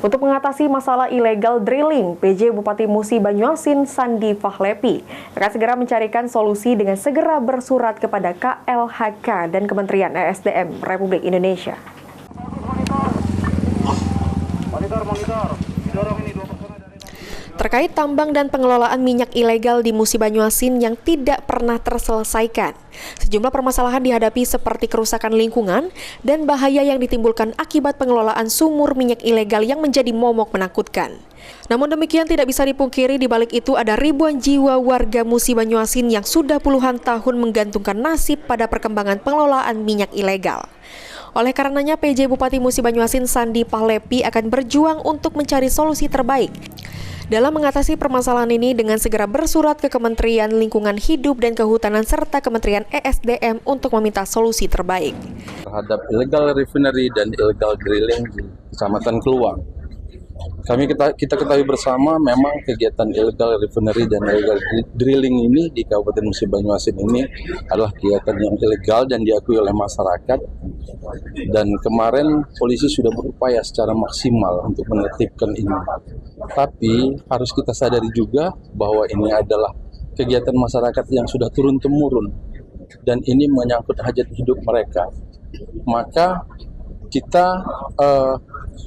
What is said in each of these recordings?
Untuk mengatasi masalah illegal drilling, PJ Bupati Musi Banyuasin Sandi Fahlepi akan segera mencarikan solusi dengan segera bersurat kepada KLHK dan Kementerian ESDM Republik Indonesia. Terkait tambang dan pengelolaan minyak ilegal di Musi Banyuasin yang tidak pernah terselesaikan, sejumlah permasalahan dihadapi seperti kerusakan lingkungan dan bahaya yang ditimbulkan akibat pengelolaan sumur minyak ilegal yang menjadi momok menakutkan. Namun demikian tidak bisa dipungkiri di balik itu ada ribuan jiwa warga Musi Banyuasin yang sudah puluhan tahun menggantungkan nasib pada perkembangan pengelolaan minyak ilegal. Oleh karenanya PJ Bupati Musi Banyuasin Sandi Fahlepi akan berjuang untuk mencari solusi terbaik dalam mengatasi permasalahan ini dengan segera bersurat ke Kementerian Lingkungan Hidup dan Kehutanan serta Kementerian ESDM untuk meminta solusi terbaik. Terhadap illegal refinery dan illegal drilling di Kecamatan Keluang. Kita ketahui bersama memang kegiatan illegal refinery dan illegal drilling ini di Kabupaten Musi Banyuasin ini adalah kegiatan yang ilegal dan diakui oleh masyarakat. Dan kemarin polisi sudah berupaya secara maksimal untuk menertibkan ini. Tapi harus kita sadari juga bahwa ini adalah kegiatan masyarakat yang sudah turun-temurun dan ini menyangkut hajat hidup mereka. Maka kita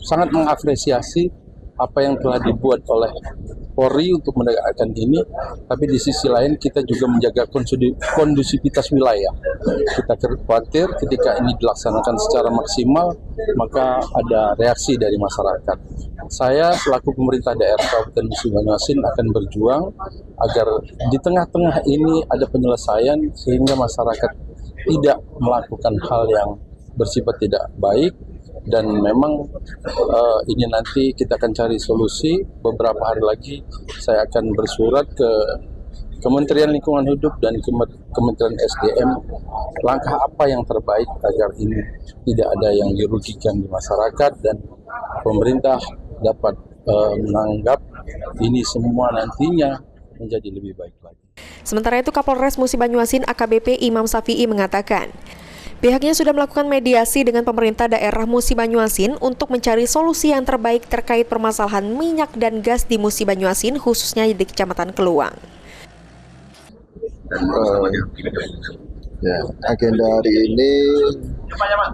sangat mengapresiasi apa yang telah dibuat oleh Polri untuk menegakkan ini, tapi di sisi lain kita juga menjaga kondusivitas wilayah. Kita khawatir ketika ini dilaksanakan secara maksimal, maka ada reaksi dari masyarakat. Saya selaku pemerintah daerah Kabupaten Musi Banyuasin akan berjuang agar di tengah-tengah ini ada penyelesaian sehingga masyarakat tidak melakukan hal yang bersifat tidak baik. Dan memang ini nanti kita akan cari solusi. Beberapa hari lagi saya akan bersurat ke Kementerian Lingkungan Hidup dan Kementerian SDM langkah apa yang terbaik agar ini tidak ada yang dirugikan di masyarakat dan pemerintah dapat menanggap ini semua nantinya menjadi lebih baik lagi. Sementara itu Kapolres Musi Banyuasin AKBP Imam Safi'i mengatakan pihaknya sudah melakukan mediasi dengan pemerintah daerah Musi Banyuasin untuk mencari solusi yang terbaik terkait permasalahan minyak dan gas di Musi Banyuasin, khususnya di Kecamatan Keluang. Agenda hari ini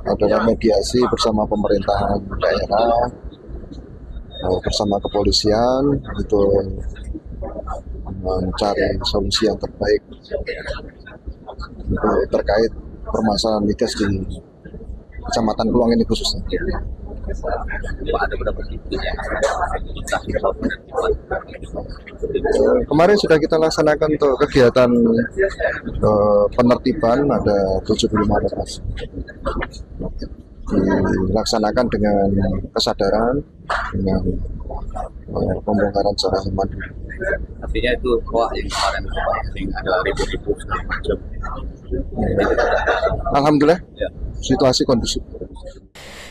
adalah mediasi bersama pemerintahan daerah, bersama kepolisian untuk mencari solusi yang terbaik untuk terkait permasalahan migas di Kecamatan Keluang ini khususnya. Kemarin sudah kita laksanakan untuk kegiatan penertiban, ada 75 lokasi. Dilaksanakan dengan kesadaran, dengan pembongkaran secara mandiri. Artinya itu yang kemarin ada ribu-ribu segala macam. Alhamdulillah, situasi kondusif.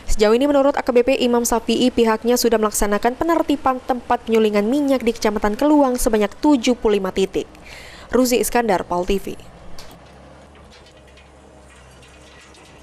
Sejauh ini menurut AKBP Imam Safi'i, pihaknya sudah melaksanakan penertiban tempat penyulingan minyak di Kecamatan Keluang sebanyak 75 titik. Ruzi Iskandar, PAL TV.